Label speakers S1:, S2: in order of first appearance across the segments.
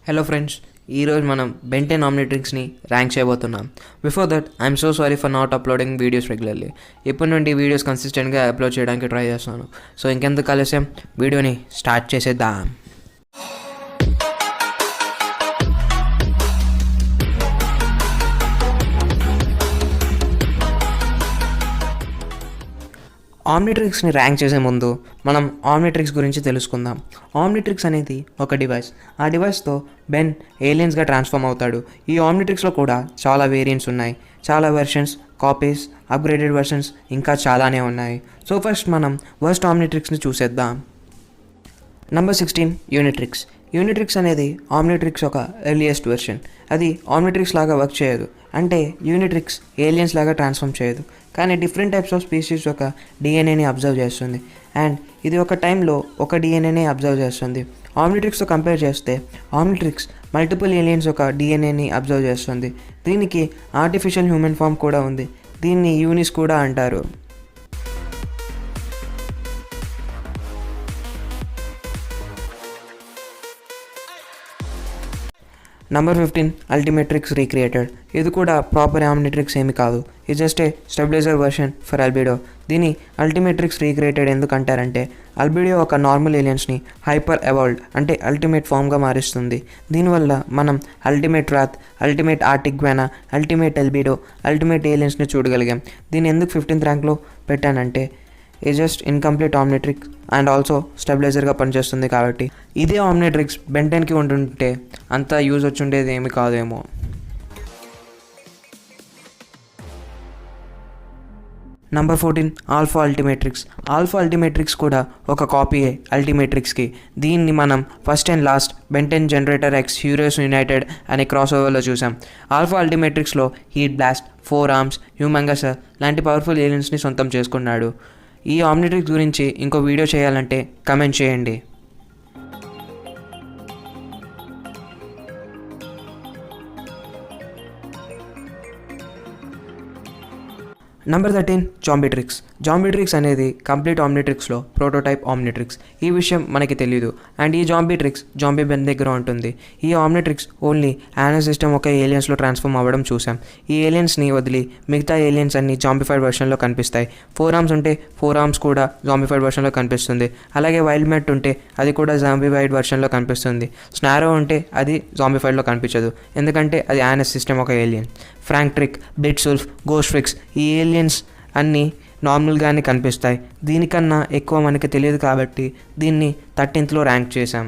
S1: Hello friends, ఈరోజు మనం Ben Ten ఆమ్నిట్రిక్స్ని rank చేయబోతున్నాం. Before that I'm so sorry for not uploading videos regularly. ఇప్పటి నుండి వీడియోస్ కన్సిస్టెంట్గా అప్లోడ్ చేయడానికి ట్రై చేస్తాను. సో ఇంకెందుకు కలిసాం, వీడియోని స్టార్ట్ చేసేద్దాం. ఆమ్నిట్రిక్స్ని ర్యాంక్ చేసే ముందు మనం ఆమ్నిట్రిక్స్ గురించి తెలుసుకుందాం. ఆమ్నిట్రిక్స్ అనేది ఒక డివైస్. ఆ డివైస్తో బెన్ ఏలియన్స్గా ట్రాన్స్ఫార్మ్ అవుతాడు. ఈ ఆమ్నిట్రిక్స్లో కూడా చాలా వేరియంట్స్ ఉన్నాయి. చాలా వెర్షన్స్, కాపీస్, అప్గ్రేడెడ్ వెర్షన్స్ ఇంకా చాలానే ఉన్నాయి. సో ఫస్ట్ మనం వర్స్ట్ ఆమ్నిట్రిక్స్ని చూసేద్దాం. నెంబర్ 16 యూనిట్రిక్స్. యూనిట్రిక్స్ అనేది ఆమ్నిట్రిక్స్ ఒక ఎర్లియస్ట్ వెర్షన్. అది ఆమ్నిట్రిక్స్ లాగా వర్క్ చేయదు. అంటే యూనిట్రిక్స్ ఏలియన్స్ లాగా ట్రాన్స్ఫార్మ్ చేయదు, కానీ డిఫరెంట్ టైప్స్ ఆఫ్ స్పీషీస్ ఒక డిఎన్ఏని అబ్జర్వ్ చేస్తుంది. అండ్ ఇది ఒక టైంలో ఒక డిఎన్ఏని అబ్జర్వ్ చేస్తుంది. ఆమ్నిట్రిక్స్తో కంపేర్ చేస్తే ఆమ్నిట్రిక్స్ మల్టిపుల్ ఏలియన్స్ ఒక డిఎన్ఏని అబ్జర్వ్ చేస్తుంది. దీనికి ఆర్టిఫిషియల్ హ్యూమన్ ఫామ్ కూడా ఉంది. దీన్ని యూనిస్ కూడా అంటారు. Number 15 Ultimatrix recreated. ఇది కూడా ప్రాపర్ ఆమ్నిట్రిక్స్ ఏమి కాదు. ఇది just a stabiliser version for Albedo. దీన్ని అల్టిమేట్రిక్స్ రీక్రియేటెడ్ ఎందుకు అంటారంటే అల్బిడో ఒక నార్మల్ ఏలియన్స్ని హైపర్ ఎవాల్వ్డ్ అంటే అల్టిమేట్ ఫామ్గా మారుస్తుంది. దీనివల్ల మనం ultimate Rath, ultimate Arctiguana, ultimate Albedo, ultimate ఏలియన్స్ని చూడగలిగాం. దీన్ని ఎందుకు 15th ర్యాంక్లో పెట్టానంటే ఇది just incomplete Omnitrix and also స్టెబిలైజర్గా పనిచేస్తుంది కాబట్టి. ఇదే ఆమ్నిట్రిక్స్ బెంటెన్కి ఉంటుంటే అంత యూజ్ వచ్చుండేది ఏమి కాదేమో. Number 14 Alpha Ultimatrix. Alpha Ultimatrix కూడా ఒక కాపీయే అల్టిమేట్రిక్స్కి. దీన్ని మనం first and last Ben Ten Generator Rex Heroes United అనే క్రాస్ ఓవర్లో చూసాం. ఆల్ఫా అల్టిమేట్రిక్స్లో హీట్ బ్లాస్ట్, 4 ఆర్మ్స్, హ్యూమంగస్ లాంటి పవర్ఫుల్ ఏలియన్స్ని సొంతం చేసుకున్నాడు. ఈ ఆమ్నిట్రిక్స్ గురించి ఇంకో వీడియో చేయాలంటే కమెంట్ చేయండి. నెంబర్ 13 జాంబిట్రిక్స్. జాంబిట్రిక్స్ అనేది కంప్లీట్ ఆమ్నిట్రిక్స్లో ప్రోటోటైప్ ఆమ్నిట్రిక్స్. ఈ విషయం మనకి తెలియదు. అండ్ ఈ జాంబిట్రిక్స్ జాంబీ బెన్ దగ్గర ఉంటుంది. ఈ ఆమ్నిట్రిక్స్ ఓన్లీ యానో సిస్టమ్ ఒక ఏలియన్స్లో ట్రాన్స్ఫార్మ్ అవ్వడం చూసాం. ఈ ఏలియన్స్ని వదిలి మిగతా ఏలియన్స్ అన్ని జాంబిఫైడ్ వర్షన్లో కనిపిస్తాయి. 4 ఆర్మ్స్ ఉంటే 4 ఆర్మ్స్ కూడా జాంబిఫైడ్ వర్షన్లో కనిపిస్తుంది. అలాగే వైల్డ్ మ్యాట్ ఉంటే అది కూడా జాంబిఫైడ్ వర్షన్లో కనిపిస్తుంది. స్నారో ఉంటే అది జాంబిఫైడ్లో కనిపించదు, ఎందుకంటే అది యానో సిస్టమ్ ఒక ఏలియన్. ఫ్రాంక్ ట్రిక్, బ్లిట్సుల్ఫ్, గోస్ట్రిక్స్ ఈ ఏలియన్స్ అన్నీ నార్మల్గానే కనిపిస్తాయి. దీనికన్నా ఎక్కువ మనకి తెలియదు కాబట్టి దీన్ని 13th ర్యాంక్ చేశాం.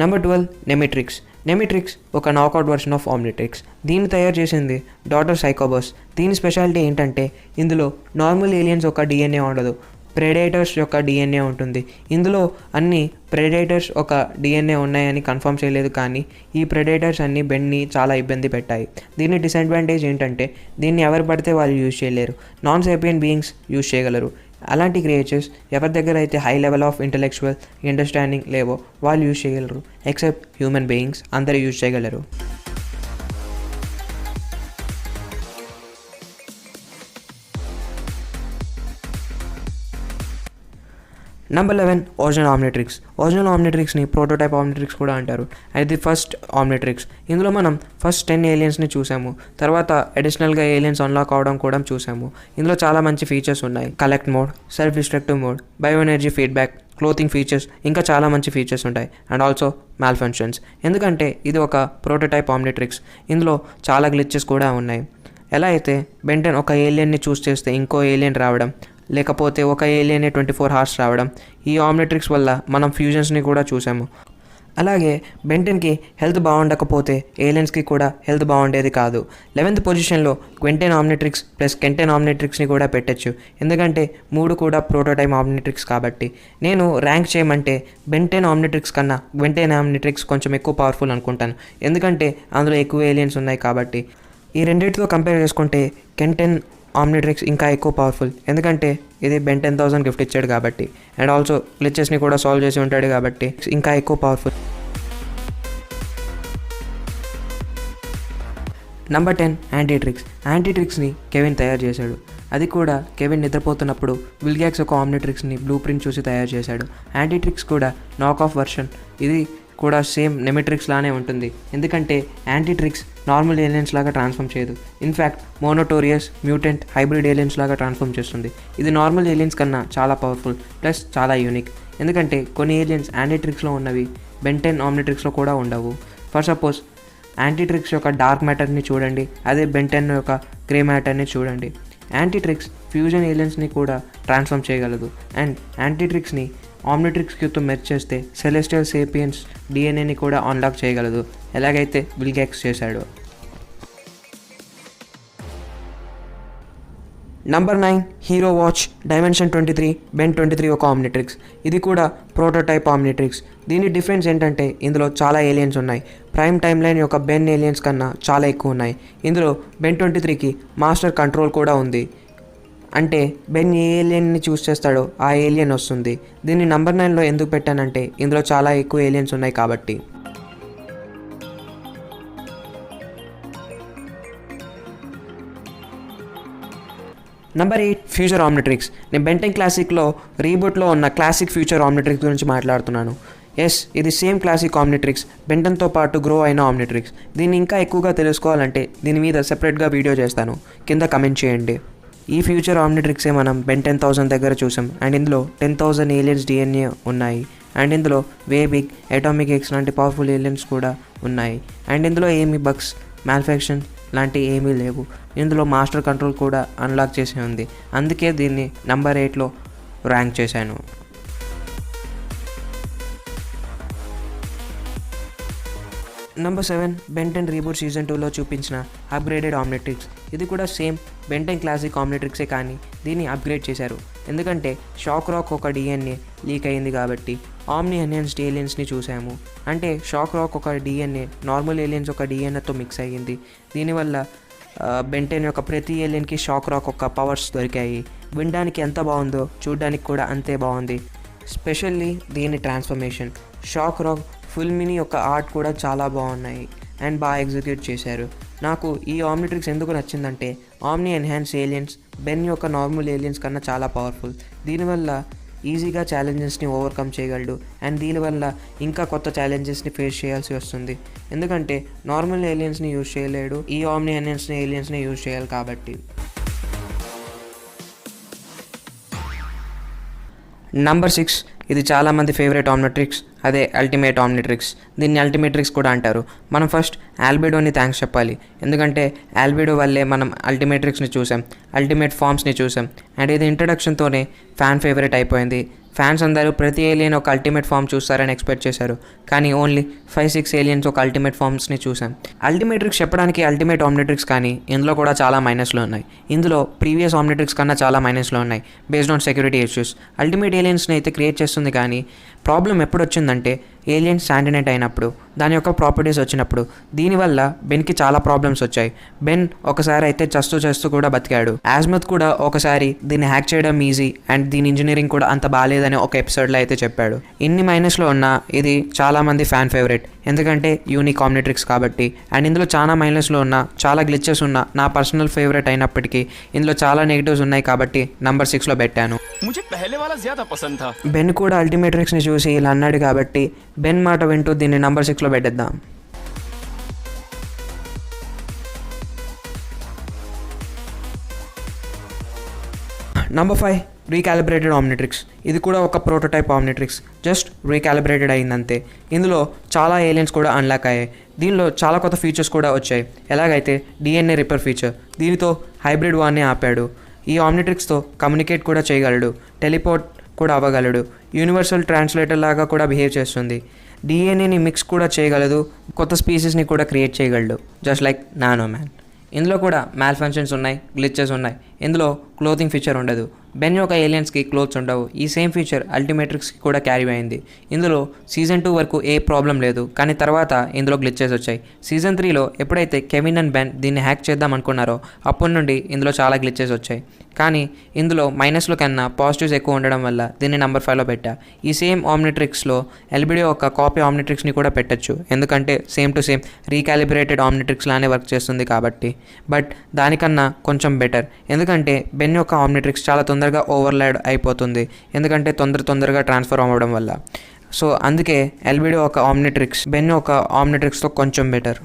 S1: నెంబర్ 12 నెమిట్రిక్స్. నెమిట్రిక్స్ ఒక నాకౌట్ వర్షన్ ఆఫ్ ఆమ్నిట్రిక్స్. దీన్ని తయారు చేసింది డాటర్ సైకోబస్. దీని స్పెషాలిటీ ఏంటంటే ఇందులో నార్మల్ ఏలియన్స్ ఒక డిఎన్ఏ ఉండదు, ప్రెడేటర్స్ యొక్క డిఎన్ఏ ఉంటుంది. ఇందులో అన్ని ప్రెడేటర్స్ ఒక డిఎన్ఏ ఉన్నాయని కన్ఫర్మ్ చేయలేదు, కానీ ఈ ప్రెడేటర్స్ అన్ని బెన్ని చాలా ఇబ్బంది పెట్టాయి. దీని డిసడ్వాంటేజ్ ఏంటంటే దీన్ని ఎవరు పడితే వాళ్ళు యూజ్ చేయలేరు. నాన్ సేపియన్ బీయింగ్స్ యూజ్ చేయగలరు. అలాంటి క్రియేచర్స్ ఎవరి దగ్గర అయితే high level of intellectual understanding లేవో వాళ్ళు యూజ్ చేయగలరు. ఎక్సెప్ట్ హ్యూమన్ బీయింగ్స్ అందరూ యూజ్ చేయగలరు. Number 11 original Omnitrix. ఒరిజినల్ ఆమ్నిట్రిక్స్ని ప్రోటోటైప్ ఆమ్నిట్రిక్స్ కూడా అంటారు. ఇది ఫస్ట్ ఆమ్నిట్రిక్స్. ఇందులో మనం ఫస్ట్ 10 ఏలియన్స్ని చూసాము. తర్వాత అడిషనల్గా ఏలియన్స్ అన్లాక్ అవడం కూడా చూసాము. ఇందులో చాలా మంచి ఫీచర్స్ ఉన్నాయి. Collect mode, self destructive mode, bio energy feedback, clothing features ఇంకా చాలా మంచి ఫీచర్స్ ఉంటాయి. And also mall functions. ఎందుకంటే ఇది ఒక ప్రోటోటైప్ ఆమ్నిట్రిక్స్. ఇందులో చాలా గ్లిచెస్ కూడా ఉన్నాయి. ఎలా అయితే బెంటెన్ ఒక ఏలియన్ని చూస్ చేస్తే ఇంకో ఏలియన్ రావడం, లేకపోతే ఒక ఏలియనే 24 hours రావడం, ఈ ఆమ్నిట్రిక్స్ వల్ల మనం ఫ్యూజన్స్ని కూడా చూసాము. అలాగే బెంటెన్కి హెల్త్ బాగుండకపోతే ఏలియన్స్కి కూడా హెల్త్ బాగుండేది కాదు. 11th పొజిషన్లో క్వెంటెన్ ఆమ్నిట్రిక్స్ ప్లస్ కెంటెన్ ఆమ్నిట్రిక్స్ని కూడా పెట్టచ్చు, ఎందుకంటే 3 కూడా ప్రోటోటైప్ ఆమ్నిట్రిక్స్ కాబట్టి. నేను ర్యాంక్ చేయమంటే బెంటెన్ ఆమ్నిట్రిక్స్ కన్నా క్వెంటెన్ ఆమ్నిట్రిక్స్ కొంచెం ఎక్కువ పవర్ఫుల్ అనుకుంటాను, ఎందుకంటే అందులో ఎక్కువ ఏలియన్స్ ఉన్నాయి కాబట్టి. ఈ రెండింటితో కంపేర్ చేసుకుంటే కెంటెన్ ఆమ్నిట్రిక్స్ ఇంకా ఎక్కువ పవర్ఫుల్, ఎందుకంటే ఇది బెన్ 10,000 గిఫ్ట్ ఇచ్చాడు కాబట్టి. అండ్ ఆల్సో గ్లిచెస్ని కూడా సాల్వ్ చేసి ఉంటాడు కాబట్టి ఇంకా ఎక్కువ పవర్ఫుల్. నెంబర్ 10 యాంటీట్రిక్స్. యాంటీట్రిక్స్ని కెవిన్ తయారు చేశాడు. అది కూడా కెవిన్ నిద్రపోతున్నప్పుడు విల్గ్యాక్స్ ఒక ఆమ్నిట్రిక్స్ని బ్లూ ప్రింట్ చూసి తయారు చేశాడు. యాంటీట్రిక్స్ కూడా నాక్ ఆఫ్ వర్షన్. ఇది కూడా సేమ్ నెమిట్రిక్స్ లానే ఉంటుంది, ఎందుకంటే యాంటీట్రిక్స్ నార్మల్ ఏలియన్స్ లాగా ట్రాన్స్ఫార్మ్ చేయదు. ఇన్ఫ్యాక్ట్ మోనోటోరియస్, మ్యూటెంట్, హైబ్రిడ్ ఏలియన్స్ లాగా ట్రాన్స్ఫార్మ్ చేస్తుంది. ఇది నార్మల్ ఏలియన్స్ కన్నా చాలా పవర్ఫుల్ ప్లస్ చాలా యూనిక్, ఎందుకంటే కొన్ని ఏలియన్స్ యాంటీట్రిక్స్లో ఉన్నవి బెన్ 10 ఆమ్నిట్రిక్స్లో కూడా ఉండవు. ఫర్ సపోజ్ యాంటీట్రిక్స్ యొక్క డార్క్ మ్యాటర్ని చూడండి, అదే బెన్ 10 యొక్క గ్రే మ్యాటర్ని చూడండి. యాంటీట్రిక్స్ ఫ్యూజన్ ఏలియన్స్ని కూడా ట్రాన్స్ఫార్మ్ చేయగలదు, అండ్ యాంటీట్రిక్స్ని ఆమ్నిట్రిక్స్ క్యూతో మెర్జ్ చేస్తే సెలెస్టియల్ సేపియన్స్ డిఎన్ఏని కూడా అన్లాక్ చేయగలదు, ఎలాగైతే బిల్ గేట్స్ చేశాడు. Number 9 hero watch dimension 23 Ben 23 ఒక ఆమ్నిట్రిక్స్. ఇది కూడా ప్రోటోటైప్ ఆమ్నిట్రిక్స్. దీని డిఫరెన్స్ ఏంటంటే ఇందులో చాలా ఏలియన్స్ ఉన్నాయి. ప్రైమ్ టైమ్ లైన్ యొక్క బెన్ ఏలియన్స్ కన్నా చాలా ఎక్కువ ఉన్నాయి. ఇందులో బెన్ 23కి మాస్టర్ కంట్రోల్ కూడా ఉంది, అంటే బెన్ ఏ ఏలియన్ని చూస్ చేస్తాడో ఆ ఏలియన్ వస్తుంది. దీన్ని నంబర్ 9లో ఎందుకు పెట్టానంటే ఇందులో చాలా ఎక్కువ ఏలియన్స్ ఉన్నాయి కాబట్టి. Number 8 future Omnitrix. నేను బెన్ 10 క్లాసిక్లో రీబూట్లో ఉన్న క్లాసిక్ ఫ్యూచర్ ఆమ్నిట్రిక్స్ గురించి మాట్లాడుతున్నాను. ఎస్, ఇది సేమ్ క్లాసిక్ ఆమ్నిట్రిక్స్, బెన్ 10తో పాటు గ్రో అయిన ఆమ్నిట్రిక్స్. దీన్ని ఇంకా ఎక్కువగా తెలుసుకోవాలంటే దీని మీద సెపరేట్గా వీడియో చేస్తాను, కింద కమెంట్ చేయండి. ఈ ఫ్యూచర్ ఆమ్నిట్రిక్సే మనం బెన్ 10,000 దగ్గర చూసాం, అండ్ ఇందులో 10,000 ఏలియన్స్ డిఎన్ఏ ఉన్నాయి, అండ్ ఇందులో వే బిగ్, అటామిక్ ఎక్స్ లాంటి పవర్ఫుల్ ఏలియన్స్ కూడా ఉన్నాయి, అండ్ ఇందులో ఏమీ బగ్స్, మ్యాల్ఫాక్షన్ లాంటి ఏమీ లేవు. ఇందులో మాస్టర్ కంట్రోల్ కూడా అన్లాక్ చేసి ఉంది, అందుకే దీన్ని నంబర్ 8లో ర్యాంక్ చేశాను. నంబర్ 7 బెన్ 10 రీబూట్ సీజన్ 2లో చూపించిన అప్గ్రేడెడ్ ఆమ్నిట్రిక్స్. ఇది కూడా సేమ్ బెన్ 10 క్లాసిక్ ఆమ్నిట్రిక్సే, కానీ దీన్ని అప్గ్రేడ్ చేశారు, ఎందుకంటే షాక్ రాక్ ఒక డిఎన్ఏ లీక్ అయింది కాబట్టి ఆమ్ని ఎన్హాన్స్డ్ ఏలియన్స్ని చూసాము. అంటే షాక్ రాక్ ఒక డిఎన్ఏ నార్మల్ ఏలియన్స్ ఒక డిఎన్ఏతో మిక్స్ అయ్యింది. దీనివల్ల బెన్ 10 యొక్క ప్రతి ఏలియన్కి షాక్ రాక్ ఒక పవర్స్ దొరికాయి. వినడానికి ఎంత బాగుందో చూడడానికి కూడా అంతే బాగుంది, స్పెషల్లీ దీని transformation. Shock rock, full mini యొక్క ఆర్ట్ కూడా చాలా బాగున్నాయి అండ్ బాగా ఎగ్జిక్యూట్ చేశారు. నాకు ఈ ఆమ్నిట్రిక్స్ ఎందుకు నచ్చిందంటే ఆమ్ని ఎన్హాన్స్ ఏలియన్స్ బెన్ యొక్క నార్మల్ ఏలియన్స్ కన్నా చాలా పవర్ఫుల్. దీనివల్ల ఈజీగా ఛాలెంజెస్ని ఓవర్కమ్ చేయగలడు, అండ్ దీనివల్ల ఇంకా కొత్త ఛాలెంజెస్ని ఫేస్ చేయాల్సి వస్తుంది, ఎందుకంటే నార్మల్ ఏలియన్స్ని యూజ్ చేయలేడు, ఈ ఆమ్ని ఎన్హాన్స్డ్ ఏలియన్స్ని యూజ్ చేయాలి కాబట్టి. నంబర్ 6 ఇది చాలామంది ఫేవరెట్ ఆమ్నిట్రిక్స్, అదే అల్టిమేట్ ఆమ్నిట్రిక్స్. దీన్ని అల్టిమేట్రిక్స్ కూడా అంటారు. మనం ఫస్ట్ ఆల్బెడోని థ్యాంక్స్ చెప్పాలి, ఎందుకంటే ఆల్బెడో వల్లే మనం అల్టిమేట్రిక్స్ని చూసాం, అల్టిమేట్ ఫామ్స్ని చూసాం, అండ్ ఇది ఇంట్రడక్షన్తోనే ఫ్యాన్ ఫేవరెట్ అయిపోయింది. ఫ్యాన్స్ అందరూ ప్రతి ఏలియన్ ఒక అల్టిమేట్ ఫామ్ చూస్తారని ఎక్స్పెక్ట్ చేశారు, కానీ ఓన్లీ 5-6 ఏలియన్స్ ఒక అల్టిమేట్ ఫామ్స్ని చూసాం. అల్టిమేట్రిక్స్ చెప్పడానికి అల్టిమేట్ ఆమ్నిట్రిక్స్, కానీ ఇందులో కూడా చాలా మైనస్లో ఉన్నాయి. ఇందులో ప్రీవియస్ ఆమ్నిట్రిక్స్ కన్నా చాలా మైనస్లో ఉన్నాయి based on security issues. Ultimate ఏలియన్స్ని అయితే క్రియేట్ చేస్తుంది, కానీ ప్రాబ్లం ఎప్పుడు వచ్చిందంటే ఏలియన్స్ శాండినేట్ అయినప్పుడు, దాని యొక్క ప్రాపర్టీస్ వచ్చినప్పుడు. దీనివల్ల బెన్కి చాలా ప్రాబ్లమ్స్ వచ్చాయి. బెన్ ఒకసారి అయితే చేస్తూ కూడా బతికాడు. యాజ్మత్ కూడా ఒకసారి దీన్ని హ్యాక్ చేయడం ఈజీ అండ్ దీని ఇంజనీరింగ్ కూడా అంత బాగాలేదని ఒక ఎపిసోడ్లో అయితే చెప్పాడు. ఇన్ని మైనస్లో ఉన్నా ఇది చాలామంది ఫ్యాన్ ఫేవరెట్, ఎందుకంటే యూనిక్ ఆమ్నిట్రిక్స్ కాబట్టి. అండ్ ఇందులో చాలా మైనస్లో ఉన్న, చాలా గ్లిచెస్ ఉన్న, నా పర్సనల్ ఫేవరెట్ అయినప్పటికీ ఇందులో చాలా నెగిటివ్స్ ఉన్నాయి కాబట్టి నంబర్ 6లో పెట్టాను. బెన్ కూడా అల్టిమేట్రిక్స్ని చూసి ఇలా అన్నాడు కాబట్టి బెన్ మాట వింటూ దీన్ని నంబర్ 6లో పెట్టేద్దాం. నంబర్ 5 రీకాలిబ్రేటెడ్ ఆమ్నిట్రిక్స్. ఇది కూడా ఒక ప్రోటోటైప్ ఆమ్నిట్రిక్స్, జస్ట్ రీకాలిబ్రేటెడ్ అయిందంతే. ఇందులో చాలా ఏలియన్స్ కూడా అన్లాక్ అయ్యాయి. దీనిలో చాలా కొత్త ఫీచర్స్ కూడా వచ్చాయి, ఎలాగైతే డిఎన్ఏ రిపేర్ ఫీచర్. దీనితో హైబ్రిడ్ వార్ని ఆపాడు. ఈ ఆమ్నిట్రిక్స్తో కమ్యూనికేట్ కూడా చేయగలడు, టెలిపోర్ట్ కూడా అవ్వగలడు, యూనివర్సల్ ట్రాన్స్లేటర్ లాగా కూడా బిహేవ్ చేస్తుంది, డిఎన్ఏని మిక్స్ కూడా చేయగలదు, కొత్త స్పీసీస్ని కూడా క్రియేట్ చేయగలడు, జస్ట్ లైక్ నానో మ్యాన్. ఇందులో కూడా మ్యాల్ ఫంక్షన్స్ ఉన్నాయి, గ్లిచెస్ ఉన్నాయి. ఇందులో క్లోతింగ్ ఫీచర్ ఉండదు. బెన్ యొక్క ఏలియన్స్కి క్లోత్స్ ఉండవు. ఈ సేమ్ ఫీచర్ అల్టిమేట్రిక్స్కి కూడా క్యారీ అయింది. ఇందులో సీజన్ 2 వరకు ఏ ప్రాబ్లం లేదు, కానీ తర్వాత ఇందులో గ్లిచెస్ వచ్చాయి. సీజన్ 3లో ఎప్పుడైతే కెవిన్ అండ్ బెన్ దీన్ని హ్యాక్ చేద్దాం అనుకున్నారో అప్పటి నుండి ఇందులో చాలా గ్లిచెస్ వచ్చాయి. కానీ ఇందులో మైనస్లో కన్నా పాజిటివ్స్ ఎక్కువ ఉండడం వల్ల దీన్ని నంబర్ 5లో పెట్టా. ఈ సేమ్ ఆమ్నిట్రిక్స్లో ఎల్బిడో ఒక కాపీ ఆమ్నిట్రిక్స్ని కూడా పెట్టచ్చు, ఎందుకంటే సేమ్ టు సేమ్ రీకాలిబ్రేటెడ్ ఆమ్నిట్రిక్స్ లానే వర్క్ చేస్తుంది కాబట్టి. బట్ దానికన్నా కొంచెం బెటర్, ఎందుకంటే బెన్ యొక్క ఆమ్నిట్రిక్స్ చాలా తొందరగా ఓవర్లాడ్ అయిపోతుంది, ఎందుకంటే తొందరగా ట్రాన్స్ఫర్ అవ్వడం వల్ల. సో అందుకే ఎల్బిడో ఒక ఆమ్నిట్రిక్స్, బెన్ ఒక ఆమ్నిట్రిక్స్తో కొంచెం బెటర్.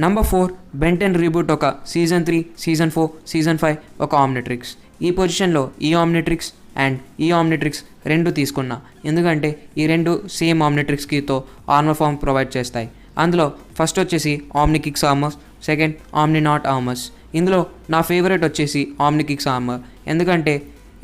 S1: నెంబర్ 4 బెన్ 10 రీబూట్ ఒక సీజన్ 3, సీజన్ 4, సీజన్ 5 ఒక ఆమ్నిట్రిక్స్. ఈ పొజిషన్లో ఈ ఆమ్నిట్రిక్స్ అండ్ ఈ ఆమ్నిట్రిక్స్ రెండు తీసుకున్నా, ఎందుకంటే ఈ రెండు సేమ్ ఆమ్నిట్రిక్స్ కీతో ఆర్మర్ ఫామ్ ప్రొవైడ్ చేస్తాయి. అందులో ఫస్ట్ వచ్చేసి ఆమ్నికిక్స్ ఆర్మర్స్, సెకండ్ ఆమ్నినాట్ ఆర్మర్స్. ఇందులో నా ఫేవరెట్ వచ్చేసి ఆమ్నికిక్స్ ఆర్మర్, ఎందుకంటే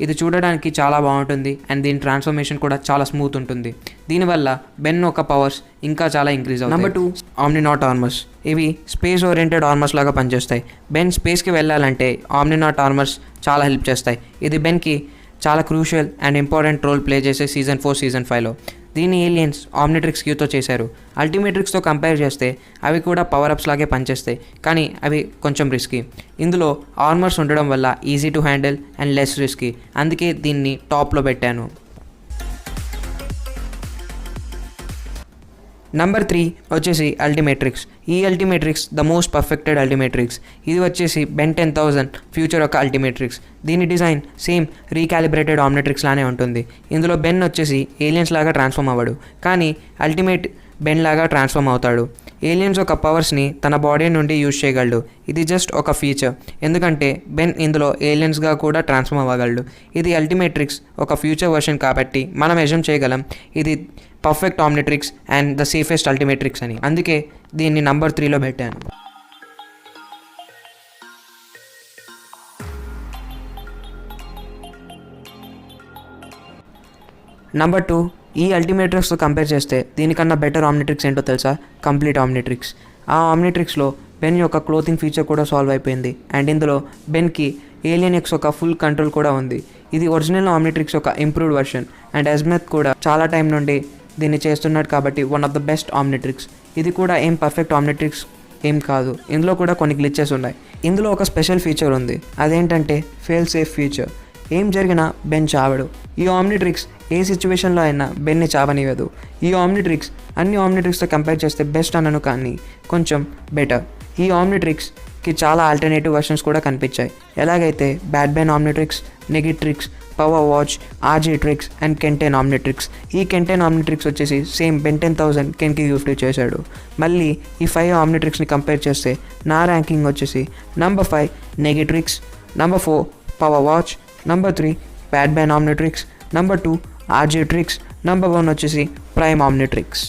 S1: ఇది చూడడానికి చాలా బాగుంటుంది అండ్ దీని ట్రాన్స్ఫర్మేషన్ కూడా చాలా స్మూత్ ఉంటుంది. దీనివల్ల బెన్ ఒక పవర్స్ ఇంకా చాలా ఇంక్రీజ్ అవుతాయి. Number 2 Omninaut armours. ఇవి స్పేస్ ఓరియంటెడ్ ఆర్మర్స్ లాగా పనిచేస్తాయి. బెన్ స్పేస్కి వెళ్ళాలంటే ఆమ్నినాట్ ఆర్మర్స్ చాలా హెల్ప్ చేస్తాయి. ఇది బెన్కి చాలా crucial and important role play చేసే సీజన్ 4, సీజన్ 5లో. దీని ఏలియన్స్ ఆమ్నిట్రిక్స్ క్యూతో చేశారు. అల్టిమేట్రిక్స్తో కంపేర్ చేస్తే అవి కూడా పవర్ అప్స్ లాగే పనిచేస్తాయి, కానీ అవి కొంచెం రిస్కీ. ఇందులో ఆర్మర్స్ ఉండడం వల్ల easy to handle and less risky, అందుకే దీన్ని టాప్లో పెట్టాను. నెంబర్ 3 వచ్చేసి అల్టిమేట్రిక్స్. ఈ అల్టిమేట్రిక్స్ ద మోస్ట్ పర్ఫెక్టెడ్ అల్టిమేట్రిక్స్. ఇది వచ్చేసి బెన్ 10,000 ఫ్యూచర్ ఒక అల్టిమేట్రిక్స్. దీని డిజైన్ సేమ్ రీకాలిబ్రేటెడ్ ఆమ్నిట్రిక్స్ లానే ఉంటుంది. ఇందులో బెన్ వచ్చేసి ఏలియన్స్ లాగా ట్రాన్స్ఫార్మ్ అవ్వడు, కానీ అల్టిమేట్ బెన్ లాగా ట్రాన్స్ఫార్మ్ అవుతాడు. ఏలియన్స్ ఒక పవర్స్ని తన బాడీ నుండి యూజ్ చేయగలడు. ఇది జస్ట్ ఒక ఫీచర్, ఎందుకంటే బెన్ ఇందులో ఏలియన్స్గా కూడా ట్రాన్స్ఫార్మ్ అవ్వగలడు. ఇది అల్టిమేట్రిక్స్ ఒక ఫ్యూచర్ వర్షన్ కాబట్టి మనం ఎజమ్ చేయగలం ఇది పర్ఫెక్ట్ ఆమ్నిట్రిక్స్ అండ్ ద సేఫెస్ట్ అల్టిమేట్రిక్స్ అని. అందుకే దీన్ని నెంబర్ 3లో పెట్టాను. నెంబర్ 2 ఈ అల్టిమేట్రిక్స్తో కంపేర్ చేస్తే దీనికన్నా బెటర్ ఆమ్నిట్రిక్స్ ఏంటో తెలుసా? కంప్లీట్ ఆమ్నిట్రిక్స్. ఆ ఆమ్నిట్రిక్స్లో బెన్ యొక్క క్లోతింగ్ ఫీచర్ కూడా సాల్వ్ అయిపోయింది అండ్ ఇందులో బెన్కి ఏలియన్ ఎక్స్ ఒక ఫుల్ కంట్రోల్ కూడా ఉంది. ఇది ఒరిజినల్ ఆమ్నిట్రిక్స్ ఒక ఇంప్రూవ్డ్ వర్షన్ అండ్ అజ్మెత్ కూడా చాలా టైం నుండి దీన్ని చేస్తున్నాడు కాబట్టి వన్ ఆఫ్ ద బెస్ట్ ఆమ్నిట్రిక్స్. ఇది కూడా ఏం పర్ఫెక్ట్ ఆమ్నిట్రిక్స్ ఏం కాదు, ఇందులో కూడా కొన్ని గ్లిచెస్ ఉన్నాయి. ఇందులో ఒక స్పెషల్ ఫీచర్ ఉంది, అదేంటంటే ఫెయిల్ సేఫ్ ఫీచర్. ఏం జరిగినా బెన్ చావడు. ఈ ఆమ్నిట్రిక్స్ ఏ సిచ్యువేషన్లో అయినా బెన్ని చావనివ్వదు. ఈ ఆమ్నిట్రిక్స్ అన్ని ఆమ్నిట్రిక్స్తో కంపేర్ చేస్తే బెస్ట్ అనను, కానీ కొంచెం బెటర్. ఈ ఆమ్నిట్రిక్స్కి చాలా ఆల్టర్నేటివ్ వర్షన్స్ కూడా కనిపించాయి. ఎలాగైతే Bad Ben Omnitrix, Negatrix, power watch, Argitrix and Ken ten Omnitrix. ఈ కెన్-10 ఆమ్నిట్రిక్స్ వచ్చేసి సేమ్ బెన్ 10,000 కెన్కి గిఫ్ట్ చేశాడు. మళ్ళీ ఈ 5 ఆమ్నిట్రిక్స్ని కంపేర్ చేస్తే నా ర్యాంకింగ్ వచ్చేసి number 5 Negatrix, number 4 power watch, number 3 Bad Ben Omnitrix, number 2 Argitrix, number 1 వచ్చేసి prime Omnitrix.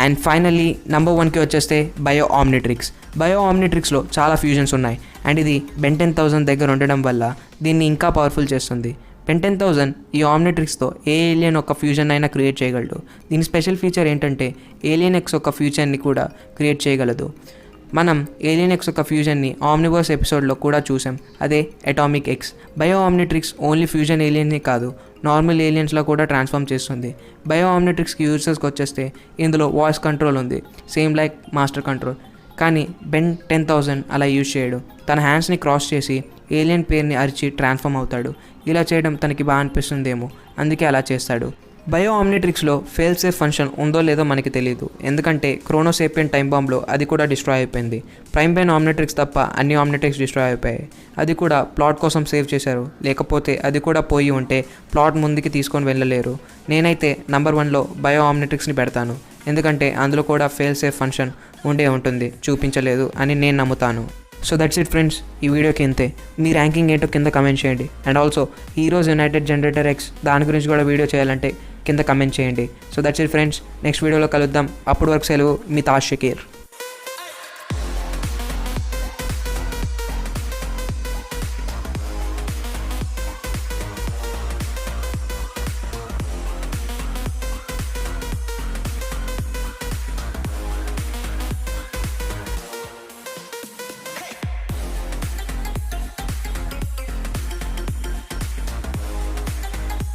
S1: And finally number 1కి వచ్చేస్తే బయో ఆమ్నిట్రిక్స్. బయో ఆమ్నిట్రిక్స్లో చాలా ఫ్యూజన్స్ ఉన్నాయి అండ్ ఇది బెన్ 10,000 దగ్గర ఉండడం వల్ల దీన్ని ఇంకా పవర్ఫుల్ చేస్తుంది. బెన్ 10,000 ఈ ఆమ్నిట్రిక్స్తో ఏ ఏలియన్ ఒక ఫ్యూజన్ అయినా క్రియేట్ చేయగలడు. దీని స్పెషల్ ఫీచర్ ఏంటంటే ఏలియన్ ఎక్స్ ఒక ఫ్యూచర్ని కూడా క్రియేట్ చేయగలదు. మనం ఏలియన్ ఎక్స్ ఒక ఫ్యూజన్ని ఆమ్నివర్స్ ఎపిసోడ్లో కూడా చూసాం, అదే Atomix. Bio Omnitrix only fusion ఏలియన్ని కాదు, నార్మల్ ఏలియన్స్లో కూడా ట్రాన్స్ఫార్మ్ చేస్తుంది. బయో ఆమ్నిట్రిక్స్కి యూజర్స్కి వచ్చేస్తే ఇందులో వాయిస్ కంట్రోల్ ఉంది, సేమ్ లైక్ మాస్టర్ కంట్రోల్. కానీ బెన్ 10,000 అలా యూజ్ చేయడు. తన హ్యాండ్స్ని క్రాస్ చేసి ఏలియన్ పేరుని అరిచి ట్రాన్స్ఫార్మ్ అవుతాడు. ఇలా చేయడం తనకి బాగా అనిపిస్తుందేమో, అందుకే అలా చేస్తాడు. బయో ఆమ్నిట్రిక్స్లో ఫెయిల్ సేఫ్ ఫంక్షన్ ఉందో లేదో మనకి తెలియదు, ఎందుకంటే క్రోనోసేపియన్ టైం బాంబ్లో అది కూడా డిస్ట్రాయ్ అయిపోయింది. ప్రైమ్ బెన్ ఆమ్నిట్రిక్స్ తప్ప అన్ని ఆమ్నిట్రిక్స్ డిస్ట్రాయ్ అయిపోయాయి. అది కూడా ప్లాట్ కోసం సేవ్ చేశారు, లేకపోతే అది కూడా పోయి ఉంటే ప్లాట్ ముందుకి తీసుకొని వెళ్ళలేరు. నేనైతే నెంబర్ 1లో బయో ఆమ్నిట్రిక్స్ని పెడతాను, ఎందుకంటే అందులో కూడా ఫెయిల్ సేఫ్ ఫంక్షన్ ఉండే ఉంటుంది, చూపించలేదు అని నేను నమ్ముతాను. సో దట్స్ ఇట్ ఫ్రెండ్స్, ఈ వీడియోకి ఇంతే. మీ ర్యాంకింగ్ ఏంటో కింద కమెంట్ చేయండి. And also heroes United generator X దాని గురించి కూడా వీడియో చేయాలంటే కింద కమెంట్ చేయండి. So that's it friends, next వీడియోలో కలుద్దాం. అప్పటి వరకు సెలవు, మీ తాజ్ షకీర్.